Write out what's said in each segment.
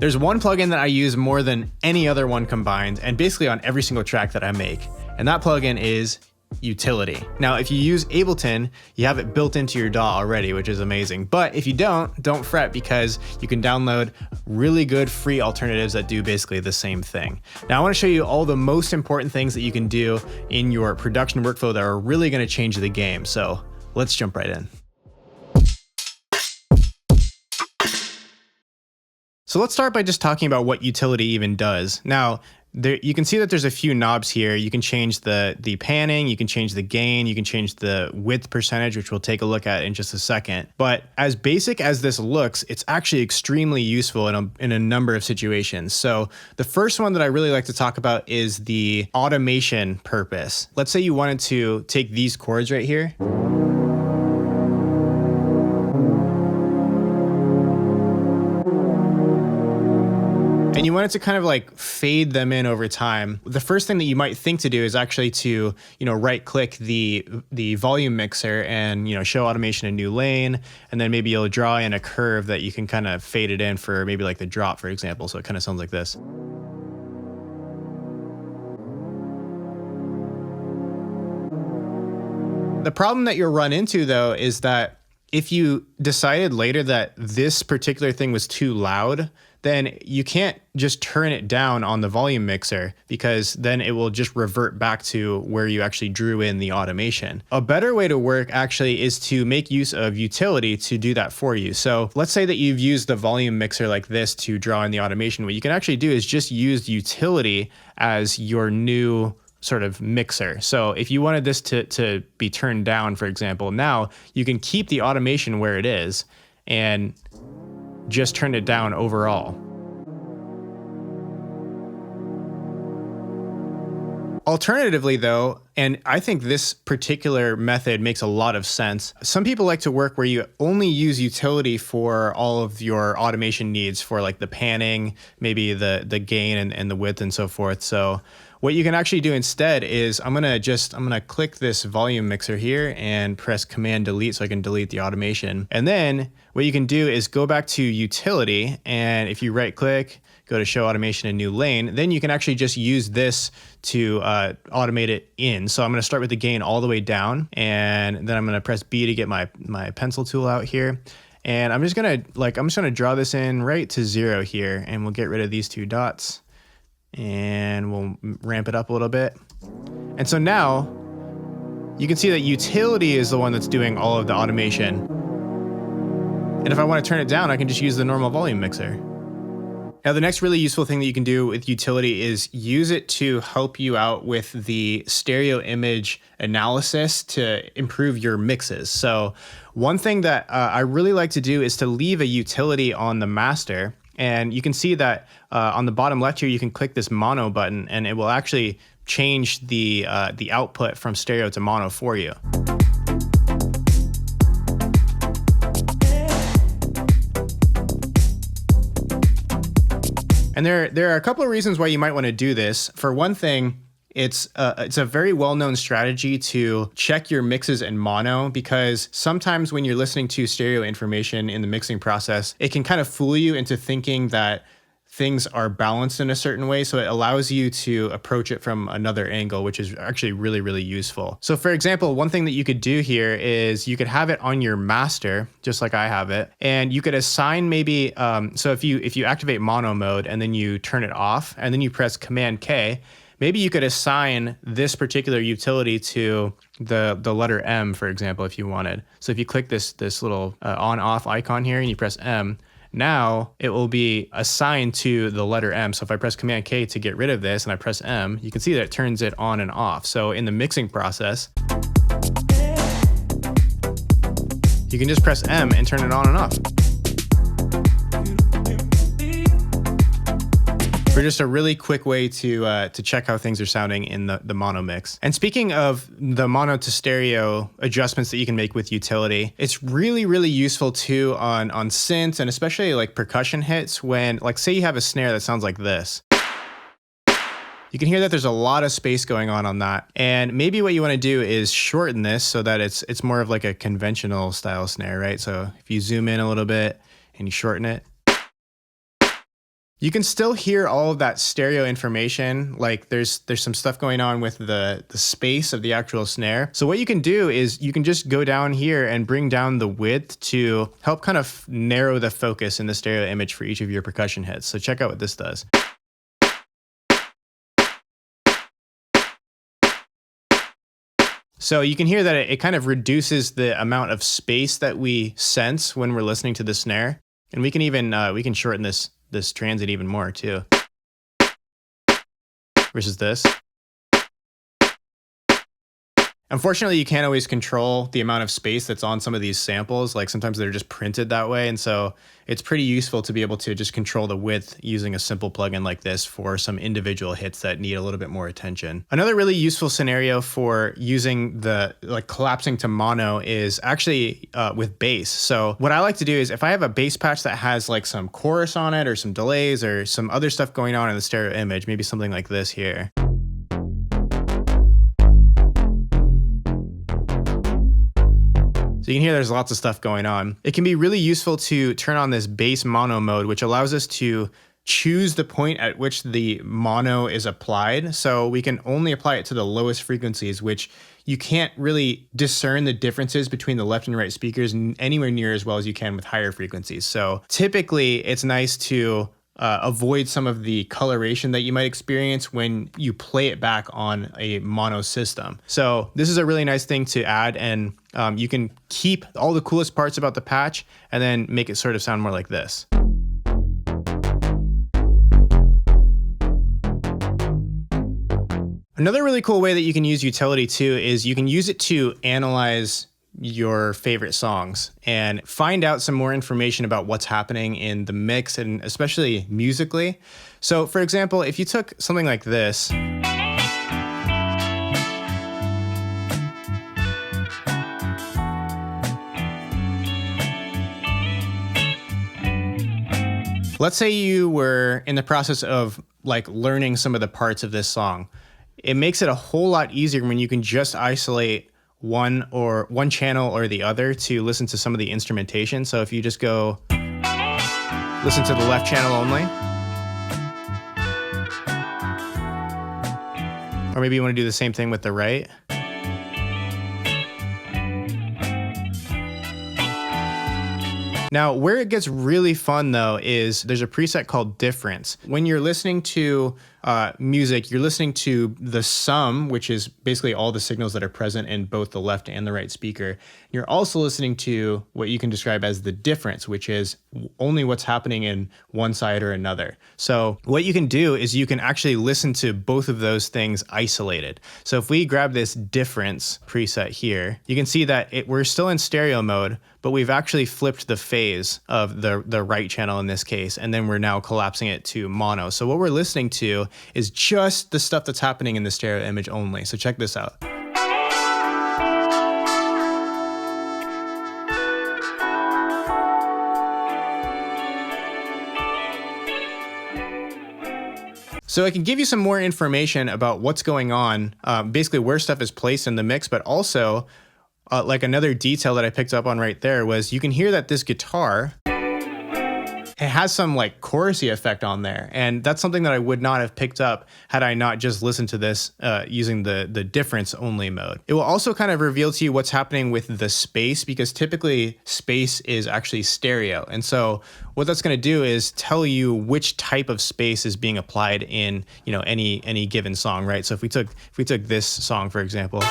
There's one plugin that I use more than any other one combined, and basically on every single track that I make. And that plugin is Utility. Now, if you use Ableton, you have it built into your DAW already, which is amazing. But if you don't fret, because you can download really good free alternatives that do basically the same thing. Now, I want to show you all the most important things that you can do in your production workflow that are really going to change the game. So let's jump right in. So let's start by just talking about what Utility even does. Now, you can see that there's a few knobs here. You can change the panning, you can change the gain, you can change the width percentage, which we'll take a look at in just a second. But as basic as this looks, it's actually extremely useful in a number of situations. So the first one that I really like to talk about is the automation purpose. Let's say you wanted to take these chords right here. And you want it to kind of like fade them in over time. The first thing that you might think to do is actually to, right click the volume mixer and, show automation a new lane. And then maybe you'll draw in a curve that you can kind of fade it in for maybe like the drop, for example. So it kind of sounds like this. The problem that you'll run into though is that if you decided later that this particular thing was too loud, then you can't just turn it down on the volume mixer, because then it will just revert back to where you actually drew in the automation. A better way to work actually is to make use of Utility to do that for you. So let's say that you've used the volume mixer like this to draw in the automation. What you can actually do is just use Utility as your new sort of mixer. So if you wanted this to be turned down, for example, now you can keep the automation where it is and just turn it down overall. Alternatively though, and I think this particular method makes a lot of sense, some people like to work where you only use Utility for all of your automation needs, for like the panning, maybe the gain and the width and so forth. So what you can actually do instead is I'm gonna click this volume mixer here and press Command Delete so I can delete the automation. And then what you can do is go back to Utility, and if you right click, go to Show Automation a New Lane, then you can actually just use this to automate it in. So I'm gonna start with the gain all the way down, and then I'm gonna press B to get my pencil tool out here. And I'm just gonna draw this in right to 0 here, and we'll get rid of these two dots. And we'll ramp it up a little bit. And so now you can see that Utility is the one that's doing all of the automation. And if I want to turn it down, I can just use the normal volume mixer. Now, the next really useful thing that you can do with Utility is use it to help you out with the stereo image analysis to improve your mixes. So one thing that I really like to do is to leave a Utility on the master. And you can see that on the bottom left here, you can click this mono button, and it will actually change the output from stereo to mono for you. And there are a couple of reasons why you might want to do this. For one thing, it's a very well-known strategy to check your mixes in mono, because sometimes when you're listening to stereo information in the mixing process, it can kind of fool you into thinking that things are balanced in a certain way. So it allows you to approach it from another angle, which is actually really, really useful. So for example, one thing that you could do here is you could have it on your master, just like I have it, and you could assign maybe, so if you activate mono mode and then you turn it off and then you press Command K, maybe you could assign this particular Utility to the letter M, for example, if you wanted. So if you click this little on-off icon here and you press M, now it will be assigned to the letter M. So if I press Command K to get rid of this and I press M, you can see that it turns it on and off. So in the mixing process, you can just press M and turn it on and off. For just a really quick way to check how things are sounding in the mono mix. And speaking of the mono to stereo adjustments that you can make with Utility, it's really, really useful too on synths and especially like percussion hits when, like, say you have a snare that sounds like this. You can hear that there's a lot of space going on that. And maybe what you want to do is shorten this so that it's more of like a conventional style snare, right? So if you zoom in a little bit and you shorten it, You can still hear all of that stereo information. Like there's some stuff going on with the space of the actual snare. So what you can do is you can just go down here and bring down the width to help kind of narrow the focus in the stereo image for each of your percussion hits. So check out what this does. So you can hear that it kind of reduces the amount of space that we sense when we're listening to the snare. And we can even we can shorten this transit even more too. Versus this. Unfortunately, you can't always control the amount of space that's on some of these samples. Like sometimes they're just printed that way. And so it's pretty useful to be able to just control the width using a simple plugin like this for some individual hits that need a little bit more attention. Another really useful scenario for using collapsing to mono is actually with bass. So what I like to do is if I have a bass patch that has like some chorus on it or some delays or some other stuff going on in the stereo image, maybe something like this here. So you can hear there's lots of stuff going on. It can be really useful to turn on this bass mono mode, which allows us to choose the point at which the mono is applied. So we can only apply it to the lowest frequencies, which you can't really discern the differences between the left and right speakers anywhere near as well as you can with higher frequencies. So typically it's nice to avoid some of the coloration that you might experience when you play it back on a mono system. So this is a really nice thing to add, and you can keep all the coolest parts about the patch and then make it sort of sound more like this. Another really cool way that you can use utility too is you can use it to analyze your favorite songs and find out some more information about what's happening in the mix and especially musically. So for example, if you took something like this, let's say you were in the process of like learning some of the parts of this song. It makes it a whole lot easier when you can just isolate one channel or the other to listen to some of the instrumentation. So if you just go listen to the left channel only, or maybe you want to do the same thing with the right. Now, where it gets really fun though is there's a preset called difference. When you're listening to music, you're listening to the sum, which is basically all the signals that are present in both the left and the right speaker. You're also listening to what you can describe as the difference, which is only what's happening in one side or another. So what you can do is you can actually listen to both of those things isolated. So if we grab this difference preset here, you can see that we're still in stereo mode, but we've actually flipped the phase of the right channel in this case, and then we're now collapsing it to mono. So what we're listening to is just the stuff that's happening in the stereo image only. So check this out. So it can give you some more information about what's going on, basically where stuff is placed in the mix, but also like another detail that I picked up on right there was you can hear that this guitar, it has some like chorusy effect on there. And that's something that I would not have picked up had I not just listened to this using the difference only mode. It will also kind of reveal to you what's happening with the space, because typically space is actually stereo. And so what that's going to do is tell you which type of space is being applied in, you know, any given song, right? So if we took this song, for example,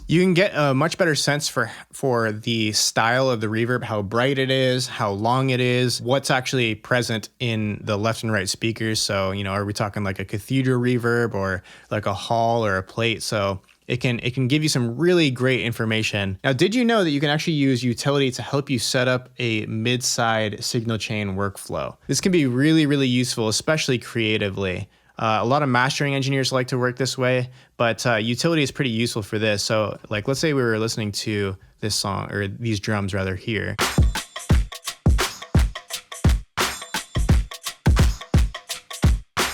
you can get a much better sense for the style of the reverb, how bright it is, how long it is, what's actually present in the left and right speakers. So, you know, are we talking like a cathedral reverb or like a hall or a plate? So it can give you some really great information. Now, did you know that you can actually use utility to help you set up a mid-side signal chain workflow? This can be really, really useful, especially creatively. A lot of mastering engineers like to work this way, but utility is pretty useful for this. So like, let's say we were listening to this song, or these drums rather here.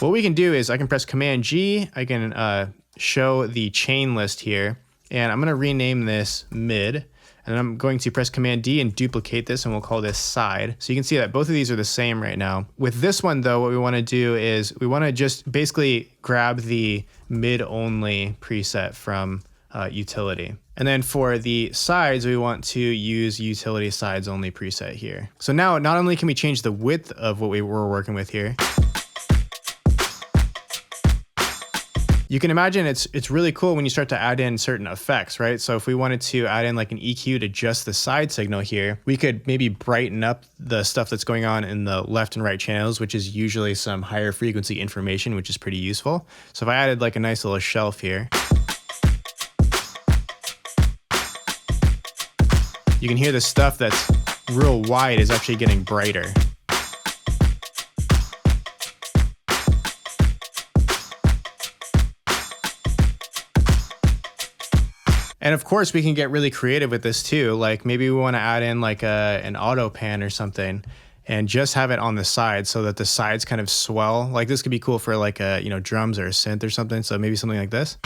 What we can do is I can press Command G. I can show the chain list here, and I'm going to rename this mid. And I'm going to press Command D and duplicate this, and we'll call this side. So you can see that both of these are the same right now. With this one though, what we want to do is we want to just basically grab the mid only preset from utility. And then for the sides, we want to use utility sides only preset here. So now not only can we change the width of what we were working with here, you can imagine it's really cool when you start to add in certain effects, right? So if we wanted to add in like an EQ to just the side signal here, we could maybe brighten up the stuff that's going on in the left and right channels, which is usually some higher frequency information, which is pretty useful. So if I added like a nice little shelf here, you can hear the stuff that's real wide is actually getting brighter. And of course, we can get really creative with this too. Like maybe we want to add in like an auto pan or something and just have it on the side so that the sides kind of swell. Like this could be cool for like a, drums or a synth or something. So maybe something like this.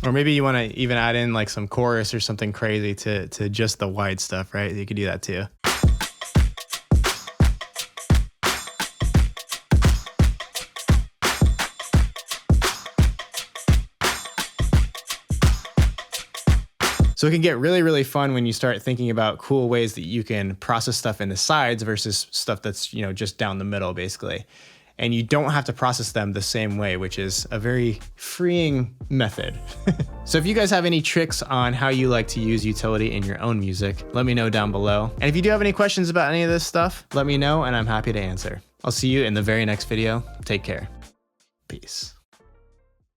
Or maybe you want to even add in like some chorus or something crazy to just the wide stuff, right? You could do that too. So it can get really, really fun when you start thinking about cool ways that you can process stuff in the sides versus stuff that's, just down the middle, basically. And you don't have to process them the same way, which is a very freeing method. So if you guys have any tricks on how you like to use utility in your own music, let me know down below. And if you do have any questions about any of this stuff, let me know and I'm happy to answer. I'll see you in the very next video. Take care. Peace.